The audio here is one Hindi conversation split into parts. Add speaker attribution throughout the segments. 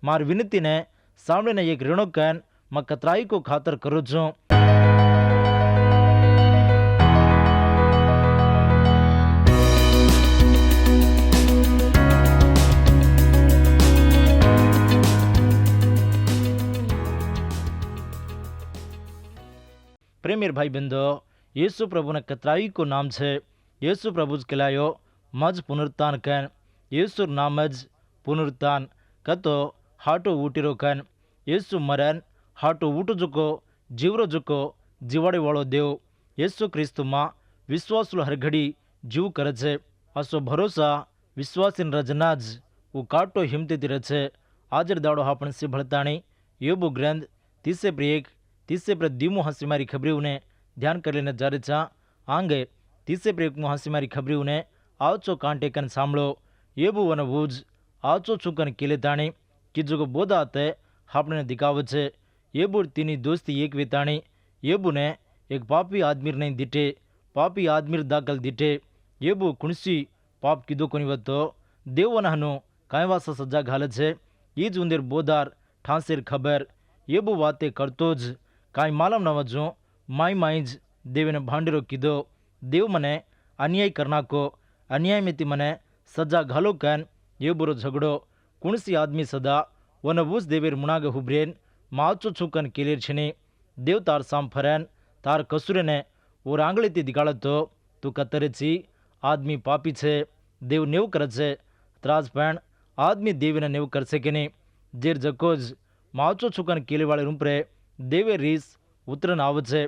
Speaker 1: मार विनती ने सामने ने एक ऋणो कैन मैं कतराई को खातर करूँ छूँ। प्रेमीर भाई बंधो, यीशु प्रभु ने कतराई को नाम छे। यीशु प्रभु ज कहलायो मज पुनरुत्थान कैन। यीशु नामज पुनरुत्थान कतो हाटो ऊटिरो कैन। यीशु मरन हाटो ऊटु जुको जीवरो जुको जीवाड़ी वालो देव। यीशु क्रिस्तु मां विश्वासुल हर घड़ी जीव करे छे। असो भरोसा विश्वासी रजनाज वो काटो हिमती रहे। आजर दाड़ो आपण से भड़ताणी योबु ग्रंथ 30 दीमो हंसी मारी खबरी ने ध्यान कर लेने जा रहे आंगे 30 हंसी मारी खबरी ने आवचो कांटे कन सांभळो। येबु वन वूज आवचो चुकन केले ताणी कि जो बोधा आते आपने दिखावे छे। येबु तीनी दोस्ती एक वेताणी। येबु ने एक पापी आदमीर नहीं दिटे, पापी आदमीर दाखल दिटे। येबु कुणसी पाप कीधो कोनी वतो देवन हनु काई वासा सजा घाले छे। ईज उंदेर बोधार ठांसेर खबर येबु वाते करतो ज काई मालम न वजो माई माईज देवने भांडेरो कीधो। देव मने अन्याय करना को अन्याय में मने सजा घालो कैन। ये बुरो झगड़ो कुणसी आदमी सदा वन वूस देवेर मुनागे हुब्रेन माचो छुकन केलेर छनी। देव तार साम फरेन तार कसुरे ने और आंगली ती दिखाड़तो तू कतरे छी आदमी पापी छे। देव नेव करे छे त्राज पण आदमी देवने नेव करसे के नहीं। जेर जकोज माचो छुकन केले वाले रूपरे देवे रीस उतरन आवचे।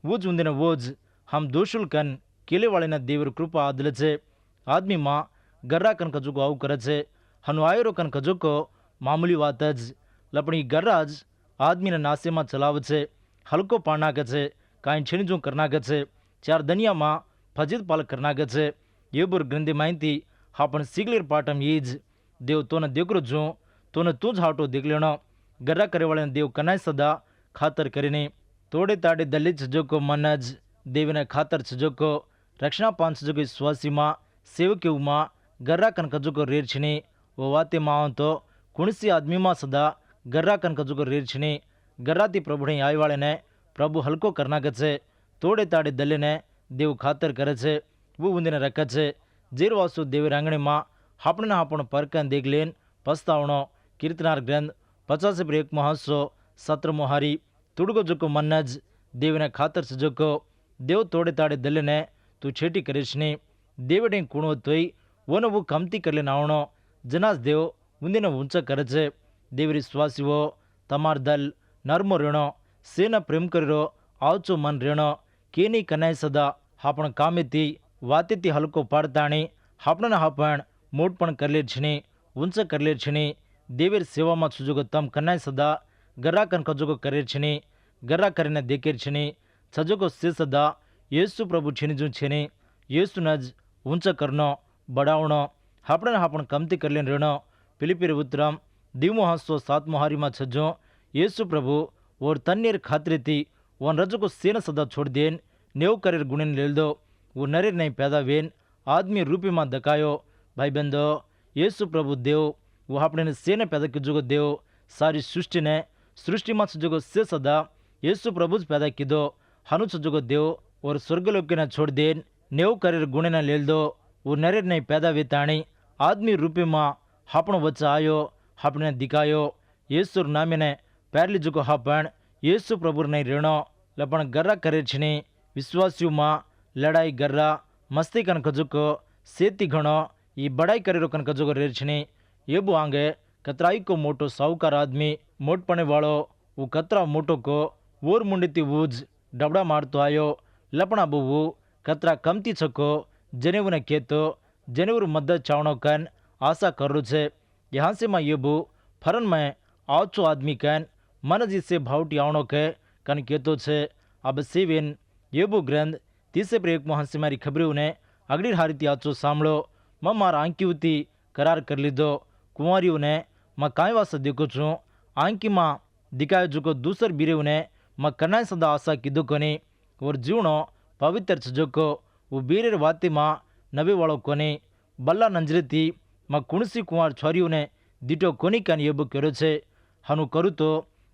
Speaker 1: वोज उंदिन वोज हम दोषुल कन केले वाले न देवर कृपा आदले छे। आदमी मां गर्रा कन कजुको आव करे छे। हनु आयरो कन कजुको मामूली बात ज लपड़ी गर्राज आदमी ने नासे में चलावे छे। हल्को पाना के छे काई छेणजू करना के छे। चार दुनिया मां फजित पाल करना के छे। ये बुर ग्रंथि माहिती हापण सीगलेर पाटम यीज देव तोने देखरो जो तोने तू ज हाटो देख लेनो। गर्रा करे वाले देव कनाय सदा खातर करीने तोड़े ताड़े दलित छजोको मनज देवने खातर छजोको रक्षणा पांच छजोको विश्वासी मां सेवके मां गर्रा कन कजुको रेर छनी। वो वाते मां तो कुणसी आदमी मां सदा गर्रा कन कजुको रेर छनी। गर्राती प्रभुने आय वाले ने प्रभु हल्को करना के छे। तोड़े ताड़े दले ने देव खातर करे छे। वो उंदीने रखे छे। जेर वासु देव रांगणे मां हापणे हापण परकन देख लेन पछतावणो। कीर्तनार ग्रंथ 50 महासो 17 मोहारी तुड़गो जोको मनज देवने खातर सजोको देव तोड़े ताड़े दले ने तू छेटी करीश नहीं। देवडे कुणो तोई वन वो कमती कर लेना आवणो। जनाज देव उंदीने ऊंचा करे छे। देवरी स्वासीओ तमार दल नरमो रेणो सेना प्रेम करीरो आवचो मन रेणो केनी कनाय सदा हापण कामेती वातेती हल्को पाड़ताणी हापण हापण मोटपण कर ले छनी ऊंचा कर ले छनी। देवेर सेवा में सुजोगो तम कनाय सदा गर्रा कन कजोगो करे छनी। गर्रा करीने देखेर छनी छजोगो से सदा येसु प्रभु छेनीजू छेनी। येसु नज ऊंचा करनो बढ़ावणो हापण हापण कमती कर लेन रेणो। फिलिपियर उत्तरम 2:7 मोहारी में छजो येसु प्रभु और तन्नेर खातरी थी वन रजो को सेना सदा छोड़ देन नेव करेर गुणेन ले दो। वो नरेर नहीं पैदा वेन आदमी रूपी में दकायो। भाई बंदो येसु प्रभु देव वो आपने सेना पैदा कीजोगो देव सारी सृष्टि में सजोगो से सदा येसु प्रभु पैदा कीधो हनु सजोगो देव और स्वर्गलोक ने छोड़ देन नेव करेर गुणे न ले दो। वो नरेर नहीं पैदा वेताणी आदमी रूपी में हापण वच्चा आयो हापने दिखायो। येसुर नामे ने पैरली जुको हापण येसु प्रभु नहीं रेणो लपण गर्रा करे छनी। विश्वासियों मां लड़ाई गर्रा मस्ती कन कजुको सेती घणो ये बड़ाई करेरो कन कजुको रेर छनी। ये बु आंगे कतराई को मोटो साहूकार आदमी मोटपणे वालो वो कतरा मोटो को वोर मुंडती वूज डबड़ा मारतो आयो। लपणा बुवू कतरा कमती छको जनेवने केतो जनेवर मदद चावणो कन आशा करू छे। यहाँ से मैं ये बु फरन में आवचो आदमी कन मन जिसे भावटी आवणो के कन केतो छे। अब सेवेन ये बु ग्रंथ 30 हंसी मारी खबरी ने अगड़ी हारीती आचो सांभळो। मैं मार आंकी करार कर लीधो। कुंवारियों ने मैं काई वासा देखो छू आंकी मां दिखाए जुको दूसर बीरे ने मैं कनाय सदा आशा कीधो कोनी और जीवणो पवित्र छजोको वो बीरेर वाती मां नबी वालो कोनी। बल्ला नंजरी थी मैं कुणसी कुंवार छोरियों ने દીટો કોની કાન એબુ કર્યો છે. હનું કરું તો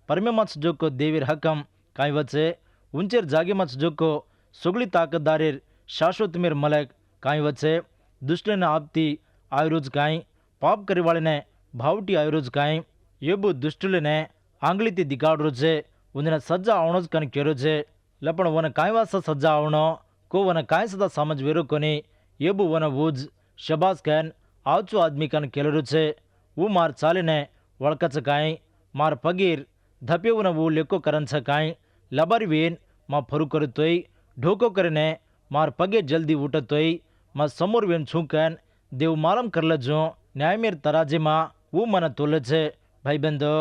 Speaker 1: પરમેમાં સુજોકો દેવીર હકમ કાંઈ વચ્ચે ઊંચેર જાગેમાં સુજોકો સોગલી તાકતદારેર શાશ્વતમેર મલક કાંઈ વચ્ચે દુષ્ટને આપતી આયુરોજ કાંઈ પાપ કરીવાળીને ભાવટી આયુરોજ કાંઈ એબુ દુષ્ટુલેને આંગળીથી દિગાડરો છે. ઉંદને સಜ್જા આવણો જ કન કર્યો છે. લપણ વને કાંઈ વાસ સಜ್જા આવણો કો વને કાંઈ સદા સમજ વેરો કોની એબુ વને વુજ શબાસ કન આવચો આદમી કન કેલરું છે. હું માર ચાલીને વળક છે કાંઈ માર પગીર ધપ્યવું હું લેકો કરન છે કાંઈ લબારી વીન માં ફરું કરું તોય ઢોકો કરીને માર પગે જલ્દી ઉઠતોય માં સમોર વેન છું કન દેવ માલમ કરલે જો ન્યાયમેર તરાજીમાં હું મને તોલે છે. ભાઈબંધો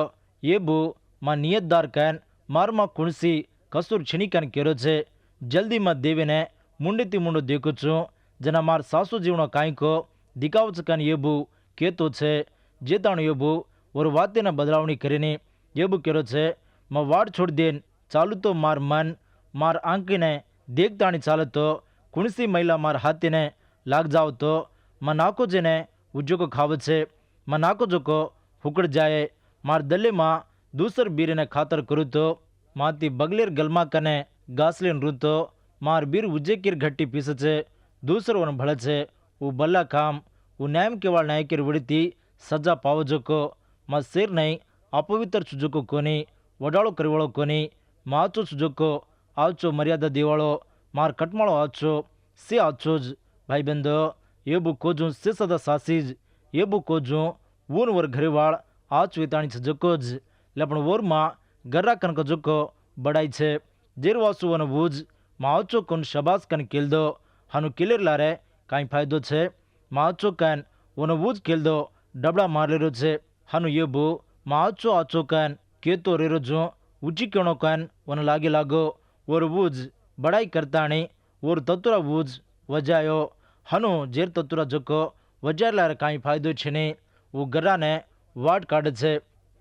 Speaker 1: એબુ માં નિયતદાર કન મારમાં કુણસી કસૂર છીણી કન કર્યો છે. જલ્દીમાં દેવીને મુંડેથી મુંડો દેખું છું. જેના માર સાસુ જીવનો કાંઈ કો દિકાવ છે કન એબુ કહેતો છે. જે તાણું એબુ ઓર વાતેને બદલાવણી કરીને એબુ કર્યો છે. માં વાડ છોડી દેન ચાલુ તો માર મન માર આંકીને દેખતાણી ચાલે તો કુણસી મહિલા માર હાથીને લાગ જાવ તો માં નાકો જેને ઉજ્જોકો ખાવ છે. માં નાકો જોકો ફૂકડ જાય માર દલ્લેમાં દૂસર બીરીને ખાતર કરું તો માથી બગલેર ગલમા કને ઘાસલીન રૂ તો માર બીર ઉજ્જેકીર ઘટ્ટી પીસે છે. દૂસરોને ભળે છે હું બલ્લા કામ હું ન્યાયમ કેવાળ ન્યાયકીર વળીતી સજા પાવો જોકો માં શેર નહીં અપવિત્ર સુજોકો કોની વડાળો કરીવાળો કોની માં આચો સુજોકો આવચો મર્યાદા દેવાળો માર કટમાળો આચો સે આચો જ. ભાઈબંધો એબુ કોજું સે સદા સાસી જ એબુ કોજું વૂન વર ઘરેવાળ આચ વેતાણી સુજોકો જ લપણ વોરમાં ગર્રા કનક જોકો બડાઈ છે. જેરવાસુ વન વૂજ માં આચો કોન શબાસ કન કેલદો હનું કિલેર લારે કાંઈ ફાયદો છે. માં આચો કન વન વૂજ કેલદો ડબડા મારેલો છે. હનું એબુ માં આચો કન કેતો રેરો જો ઉચી કેણો કન વન લાગે લાગો ઓર વૂજ બડાઈ કરતાણી ઓર તતુરા વૂજ વજાયો હનું જેર તતુરા જોકો વજાર લારે કાંઈ ફાયદો છે નહીં. वो गर्रा ने वाट काढ़े छे.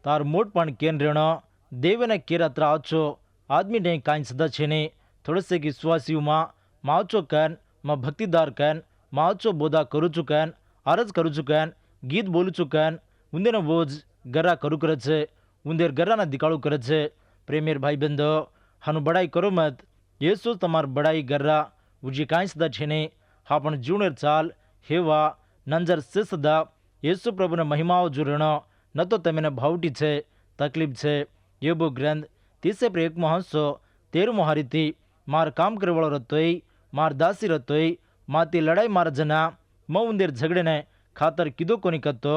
Speaker 1: तार मोट पण केन रेणो देव ने केरा त्र आचो आदमी ने काई सदा छे नहीं. थोड़े से की सुवासियों माचो कन माँ भक्तिदार कन माचो बोधा करू चुकन आरज करू चुकन गीत बोलू चुकन उंदे ने बोझ गर्रा करू करे छे. उंदेर गर्रा ने दिकाड़ू करे छे. प्रेमेर भाई बंधो हनु बड़ाई करो मत. येसु तमार बड़ाई गर्रा उजी काई सदा छे नहीं. आपण जूनेर चाल हेवा नंजर से सदा येसु प्रभु ने महिमाओ जुड़नो न तो तमेने भावटी छे तकलीफ छे. एबो ग्रंथ 31 हंसो 13 हारीती मार काम करवाळो रतोय मार दासी रतोय माती लड़ाई मार जना म उंदेर झगड़े ने खातर कीधो कोनी करतो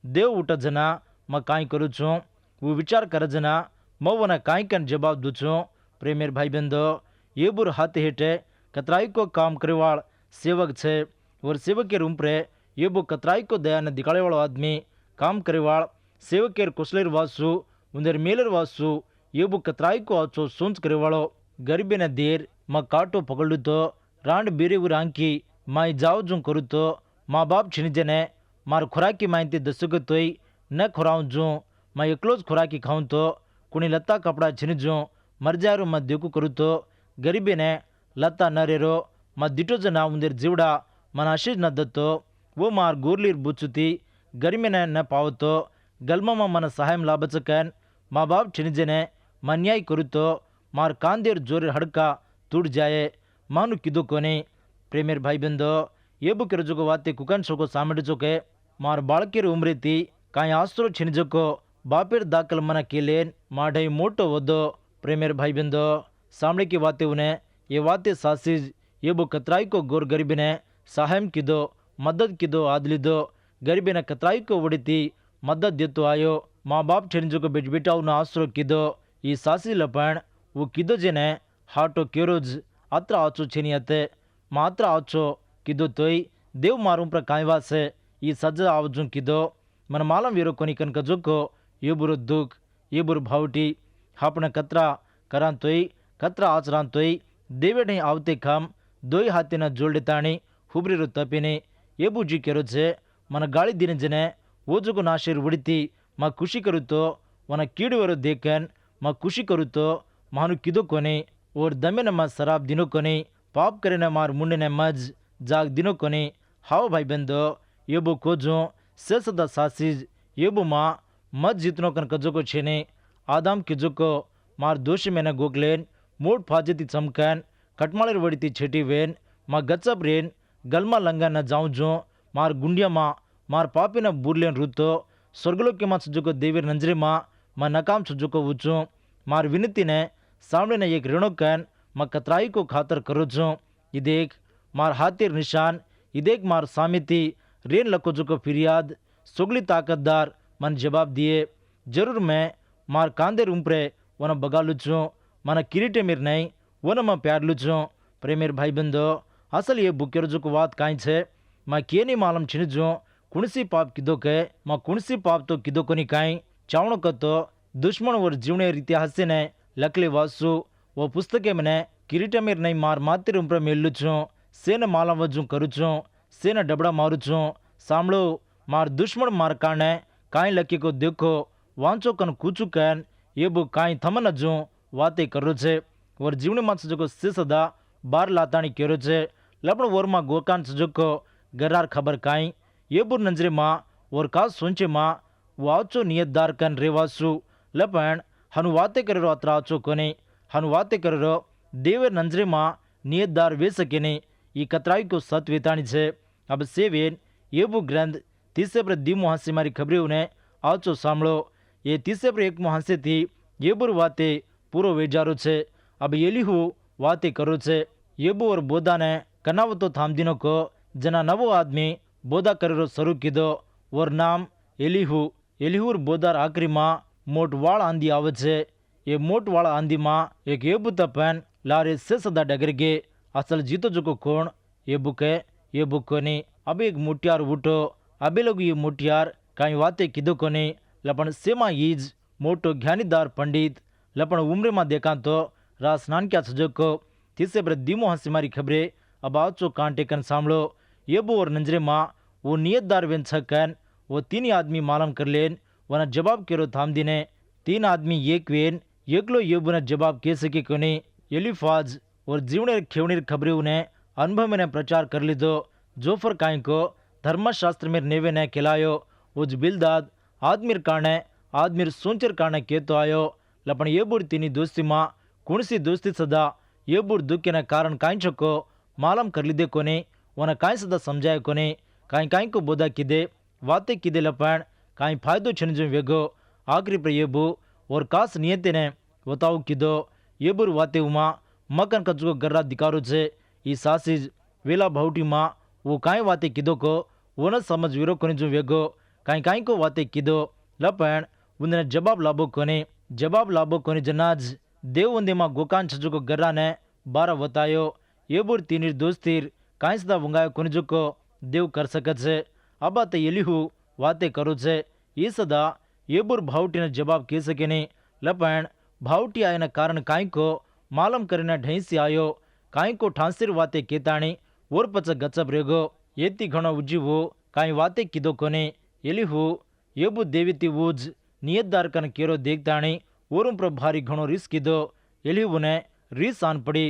Speaker 1: देव उठ जना म काई करू छूं वो विचार कर जना म वने काई कन जवाब दू छूं. प्रेमेर भाई बंधो एबुर हाथे हेठे कतराई को काम करेवाळ सेवक छे और सेवकेर उम्परे एबो कतराई को दया ने दिखाड़ेवाळो आदमी काम करेवाळ सेवकेर कुशलेर वासु उंदेर मेलर वासु एबो कतराई को आचो सोंच करेवाळो गरीबी ने देर म काटो पकड़ू तो रांड बेरे उर आंकी माई जाओ जू करू तो माँ बाप छिणीजे ने मार खुराकी माहिती दसुक तोय न खुराऊं जू मैं एकलोज खुराकी खाऊं तो कुणी लत्ता कपड़ा छिणीजू मर जायरो मैं देखू करू तो गरीबी ने लत्ता न रेरो मैं दिटो जना उंदेर जीवड़ा मन आशीष न दत्तो वो मार गोरलीर बुचुती गर्मी ने न पावतो गलमा में मन सहाय लाभचकन माँ बाप छिणीजे ने मैं न्याय करू तो मार कांदेर जोरे हड़का तूट जाए मानु कीधो कोनी. प्रेमेर भाई बंधो एबु केरजोको वाते कुकन शोको सामड़जो के मार बाळकेर उमरे थी काई आसरो छिणजोको बापेर दाखल मन केलेन माढई मोटो वदो. प्रेमेर भाई बंधो सामड़े की वाते उन्हें ये वाते सासीज एबु कतराई को गोर गरीबी ने सहायम कीधो मदद कीधो आदली दो गरीबी ने कतराई को वड़ीती मदद देतो आयो. माँ बाप छिणजोको बेट बेटाओ न आसरो कीधो ई सासी लपण वो कीधो जेने हाटो केरोज अत्र आचो छीनी हते मात्र आचो कीधो तोय देव मारूं पर कांई से ई सजा आवजू कीधो मन मालम वीरो कोनी कनक जोको ये बुरो दुख ये बुर भावटी आपने कतरा करां तोय कतरा आचरां तोय देवे नहीं आवते खम दोई हाथी न जोड़े ताणी हुबरी रो तपीनी ये बूजी केरो छे मन गाड़ी दिन जने वो जोको नाशेर उड़ीती मां खुशी करू तो वन कीड़वेरो देखन मां खुशी करू तो मानु कीधो कोनी और दमे न मां शराब दिनो कोनी पाप करे न मार मुंडे ने मज जाग दिनो कोनी. हाओ भाई बंधो ये बो खोजो से सदा सासीज येबु माँ मत जितनो कन कजो को छेने आदाम किजो को मार दोष में न गोकलेन मोट फाजती चमकन कटमालर वड़ती छेटी वेन माँ गच्चप रेन गलमा लंगा न जाऊं जो मार गुंडिया माँ मार पापी न बुरलेन रुतो स्वर्गलो के माँ सुजो को देवीर नंजरे माँ नकाम सुजो को ऊँचो मार विनती ने सामने न एक ऋणो कन माँ कतराई को खातर करो जो इदेक मार हाथिर निशान इदेक मार सामिति रेन लको जो को फिरियाद सोगली ताकतदार मन जवाब दिए जरूर मैं मार कांदे रूमप्रे वन बगालुचो मन किरीटे मिर नहीं वन मैं प्यार लुचो प्रेमेर भाई बंदो असल ये बुकेर जो को बात काई छे मैं केनी मालम छिनजो कुणसी पाप किदो के माँ कुणसी पाप तो किदो कोनी काई चावणो कतो दुश्मन और जीवने इतिहास ने लकले वासु वो पुस्तके मने किरीटे मिर नहीं मार मातिर रूमप्रे मेलुचो सेन मालम वजू करुचो सेन डबड़ा मारुचो सांभळो मार दुश्मन मार काने काई लकी को देखो वांचो कन कूचू कन ये बु काई थमन जो वाते करो छे और जीवने मां सजको से सदा बार लातानी केरो छे लपण वोर मां गोकान सजको गरार खबर काई ये बु नंजरे मां और का सोचे मां वाचो नियतदार कन रेवासु लपण हनु वाते करो अत्राचो कोने हनु वाते करो देवर नंजरे मां नियतदार वे सकेने ये कतराई को सत वेतानी छे अब सेवेन ये बु ग्रंथ तीसरे पर दी मुहासे मारी खबरें उन्हें आचो सांभळो ये तीसरे पर एक मुहासे थी ये बुर वाते पूरो वेजारो छे अब एलीहू वाते करो छे येबू और बोधा ने कनावतो थामदीनो को जना नवो आदमी बोधा करेरो शुरू कीधो और नाम एलीहू एलीहू और बोधार आखरी मां मोट वाळ आंधी आवे छे ये मोट वाळ आंधी मां एक येबू तपन लारे से सदा डगरगे असल जीतो जो को कोण येबू के येबू कोनी अब एक मुटियार उठो अबे लोग ये मुटियार काई वाते किदो कोनी लपन सेमा ईज मोटो ज्ञानीदार पंडित लपन उम्र में देखा तो रा स्नान क्या सजो को तीसरे पर दीमो हंसी मारी खबरे अब आचो कांटे कन सांभळो येबू और नंजरे मां वो नियतदार वेन छकन वो तीन आदमी मालम कर लेन वन जवाब केरो थाम दीने तीन आदमी एक वेन एकलो येबू ने जवाब के सके कोनी एलिफाज और जीवने खेवनीर खबरे उन्हें अनुभव में प्रचार कर लीधो जोफर काई को धर्मशास्त्र में नेवे ने खिलायो उज बिलदाद आदमीर काने आदमीर सोंचर काने केतो आयो लपन येबूर तीनी दोस्ती मां कुणसी दोस्ती सदा येबूर दुख ने कारण काई छको मालम कर लीधे कोने वन काई सदा समझाए कोने काई काई को बोधा किदे वाते किदे लपन काई फायदो छनजो वेगो आखरी पर येबू और कास नियते ने बताओ किदो येबूर वाते उमा मकन कचको गर्रा दिकारो छे ई सासीज वेला भावटी मां वो काई वाते किदो को वो न समझ वीरो कोने जो वेगो काई काई को वाते किदो लपन उन्हें जवाब लाभो कोने जनाज देव वंदे मां गोकान छजो को गर्रा ने बारा बतायो ये बोर तीनीर दोस्तीर काई सदा वंगायो कोने जो को देव कर सकत छे अब ते एलीहू वाते करो छे ये सदा ये बोर भावटी ने जवाब के सके नहीं लपन भावटी आए न कारण काई को मालम करीने ढईसी आयो काई को ठांसीर वाते केताणी और पच गचप रेगो येती घणो उजीवो काई वाते किदो कोने एलीहू येबू देवीती वूज नियतदार कन केरो देखताणी ओरुम पर भारी घणो रीस किदो एलीहू ने रीस आन पड़ी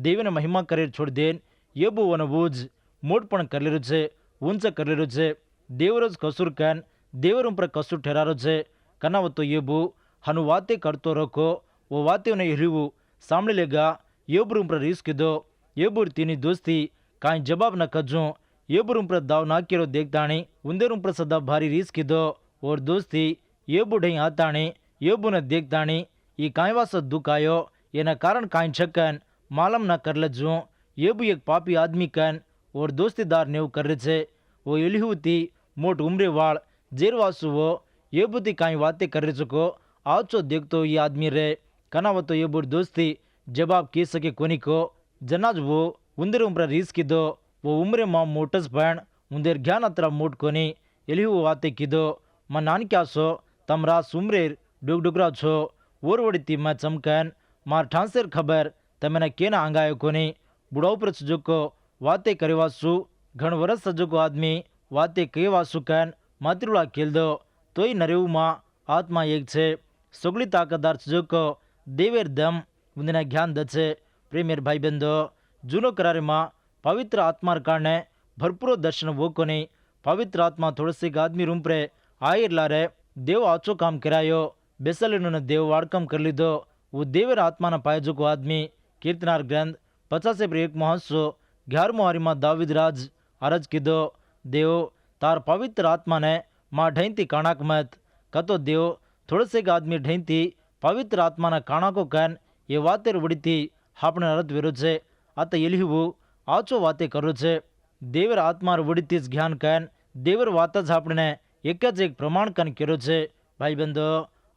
Speaker 1: देवी ने महिमा करे छोड़ देन येबू वन वूज मोटपण कर लेरो छे ऊंचा कर लेरो छे देवरोज कसूर कन देवरुम पर कसूर ठहरारो छे कनावतो येबू हनु वाते करतो रखो वो वाते ने एलीहू सामने लेगा येबूरुम पर रीस किदो येबूर तीनी दोस्ती काई जवाब न कजो येबूरुम पर दाव ना केरो देखताणी उंदेरुम पर सदा भारी रीस किदो और दोस्ती येबू ढई आताणी येबू ने देखताणी ये काई वास दुख आयो एना कारण काई छकन मालम न कर लजो येबू एक पापी आदमी कन और दोस्तीदार नेव कर रहे छे वो एलीहू थी मोट उम्रे वाल जेरवासु वो येबू थी काई वाते कर रहे को आचो देखतो ये आदमी रे कनावतो येबूर दोस्ती जवाब के सके कोनी को जनाज वो उंदर उम्र रीस किदो वो उम्रे मां मोटस पण उंदेर ज्ञान अत्र मोट कोनी एलीहू वाते किदो म नान क्या सो तमरा सुमरेर डुगडुगरा छो ओरवड़ती मैं चमकन मार ठांसेर खबर तमने केना आंगायो कोनी बुढ़ाऊ पर सजोको वाते करेवासु घण वरस सजोको आदमी वाते कहेवासु कन मातृला खेल दो तोय नरेऊ मां आत्मा एक छे सगली ताकतदार सजोको देवेर दम उन्हें ज्ञान दे प्रेमेर भाई बंदो जूनो करारे मां पवित्र आत्मार कारणे भरपूर दर्शन वो कोनी पवित्र आत्मा थोड़से आदमी रूम पर ಆಗಿರ್ಲಾರೆ ದೇವ್ ಆಚೋ ಕಾಮ್ ಕೆರಾಯೋ ಬೆಸಲಿನ ದೇವ್ ವಾಡ್ಕಮ್ ಕರ್ಲಿದ್ದೋ वो देवर आत्मा ना पाए जो को आदमी कीर्तनार ग्रंथ 50 महस्सो 11 दाविद राज अरज किदो देव तार पवित्र आत्मा ने माँ ढैंती काणाक मत कतो देव थोड़े से आदमी ढैंती पवित्र आत्मा ना काणा को कन ये वातेर उड़ीती आपने अरत विरुद्ध से अत एलिहु आचो वाते करो छे देवर आत्मा उड़ीती ज्ञान कन देवर वातज आपने एक प्रमाण कन करो छे भाई बंधो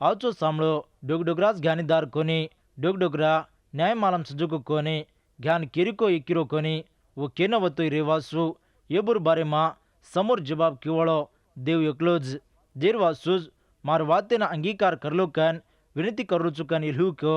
Speaker 1: आचो सामळो डोगडोगराज ज्ञानीदार कोनी डोगडोगरा न्यायमालम सुजुको कोनी ज्ञान किरिको इक्किरो कोनी वो केनवतो रेवासु येबुर बारे मां समोर जवाब किवळो देव एकलोज जेरवासुज मार वातेना अंगीकार करलो कन विनती करू चुकन इल्हू को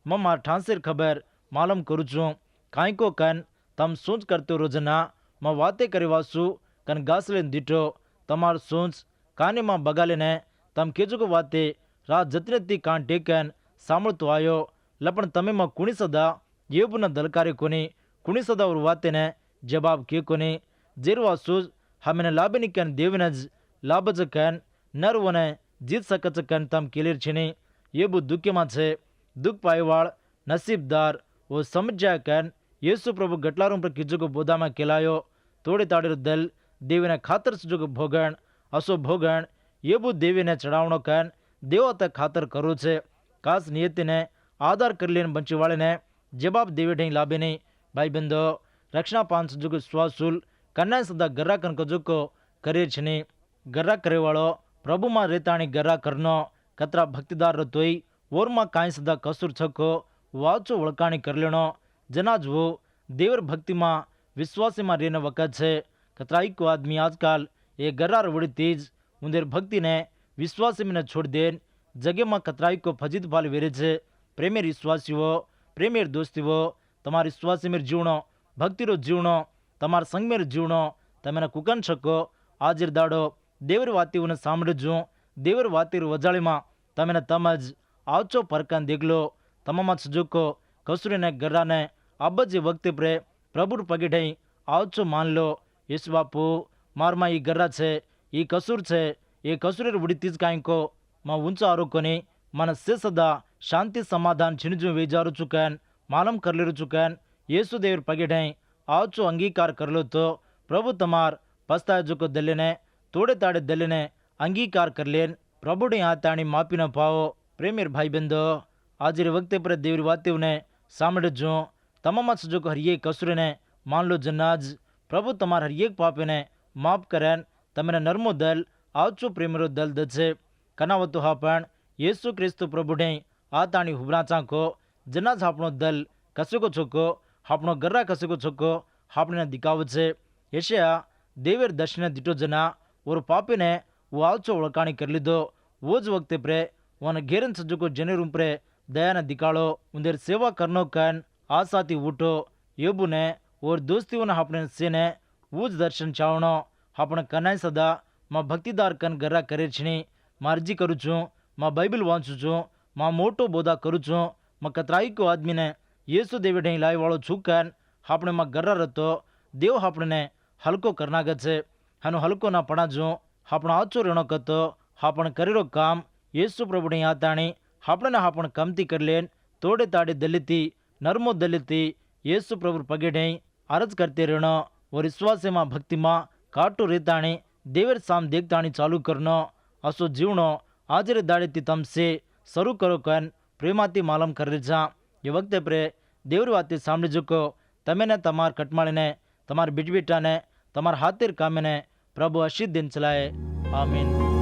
Speaker 1: मम्मा ठांसेर खबर मालूम करू छू कांको कन तम सोच करते रोजना मां वाते करेवासु कन गासले दीठो तमार सोच काने मां बगाले ने तम केजुको वाते रा जतनेती कान टेकन सामळतो आयो लपण तमे मां कुणी सदा येबुना दलकारे कोनी कुणी सदा और वाते ने जवाब के कोनी जेरवासुज हमेने लाभनी कन देवनज लाभज कन नरवने जीत सकच कन तम केलेर छेनी येबु दुःखमा छे दुःख पायवाळ नसीबदार वो समझा कन येसु प्रभु गटलारों पर किजो को बोधामा केलायो तोड़े ताड़े दल देवीने खातर सुजो को भोगण असो भोगण येबु देवीने चढ़ावणो कन देवता खातर करो छे खास नियति ने आधार कर लेन बंचीवाळे ने जवाब देवे ढई लाभे नहीं भाई बंधो रक्षणा पान सुजो को स्वासुल कन्या सदा गर्रा कन कजो को करे छनी गर्रा करे वाळो प्रभु मां रेताणी गर्रा करनो कतरा भक्तिदार रतोई ओर मां काई सदा कसूर छको वाचो ओळखाणी कर लेनो जनाज वो देवर भक्ति मां विश्वासी मां रेने वक्त छे कतराई को आदमी आजकल ये गर्रा रवड़ी तीज उंदेर भक्ति ने विश्वासी में छोड़ देन जगे में कतराई को फजित पाल वेरे छे प्रेमेर विश्वासी वो प्रेमेर दोस्ती वो तमार विश्वासी में जीवणो भक्ति रो जीवणो तमार संग में जीवणो तमेने कुकन छको आजिर दाड़ो देवर वाती उन्हें सामड़जू देवर वाती वजाड़ी में तमेने तमज आवचो परकन देगलो तमाम सुजुको कसुरी ने गर्रा ने अब्बजी वक्त प्रे प्रभु पगे ढई आवचो मान लो यीशु बापू मारमा ई गर्रा छे ई कसूर छे ये कसुरेर उड़ीतीज कायको मां उंच आरोकोनी मन से सदा शांति समाधान छिनजु वेजारू चुकन मालूम करलेरू चुकन येसु देवर पगे ढई आवचो अंगीकार करलो तो प्रभु तमार पस्ताय जुको दल्लेने तोड़े ताड़े दल्लेने अंगीकार कर लेन प्रभु डी आताणी मापी न पाओ प्रेमेर भाई बंधो आजिर वक्ते पर देवर वाते ने सामड़े जो तमाम सुजो हर एक कसुरे ने मान लो जन्नाज प्रभु तमार हर एक पापे ने माफ करन तमेने नर्मो दल आवचो प्रेमरो दल दचे कनावतो हापण येसु क्रिस्तु प्रभु ढे आताणी हुबराचा को जनाज आपणो दल कसको छोको आपणो गर्रा कसको छोको आपने दिखाव छे यशया देवर दर्शन दिटो जना और पापे ने वो आवचो ओळखाणी कर लीधो वो ज वक्ते प्रे वन घेरन सजुको जनेर प्रे दया ने दिखाड़ो उंदेर सेवा करनो कन आसाती उठो योबु ने और दोस्ती आपने से ने वो ज दर्शन चावणो आपणे कनाय सदा मां भक्तिदार कन गर्रा करे छनी मार्जी करू छूं मां बाइबल वांचू छूं मां मोटो बोधा करू छूं मां कतराई को आदमी ने येसु देवे ढई लाई वाळो छूकन आपणे मां गर्रा रतो देव आपणे हल्को करना गछे हनु हल्को ना पड़ा जो आपणो आचो रेणो कतो आपण करेरो काम येसु प्रभु ढई आताणी आपणे आपण कमती कर लेन तोड़े ताड़े दलिती नर्मो दलिती येसु प्रभु पगे ढई अरज करते रेणो और विश्वासे मां भक्ति मां काटो रेताणी देवर साम देखताणी चालू करनो असो जीवनो आजरे दाड़ेती तमसे शरू करो कन प्रेमाती मालम कर रेजा ये वक्त प्रे देवर वाते सामने जुको तमे ने तमार कटमाळे ने तमार बिटबिटा ने तमार हाथेर कामे ने प्रभु आशीष दिन चलाए आमीन।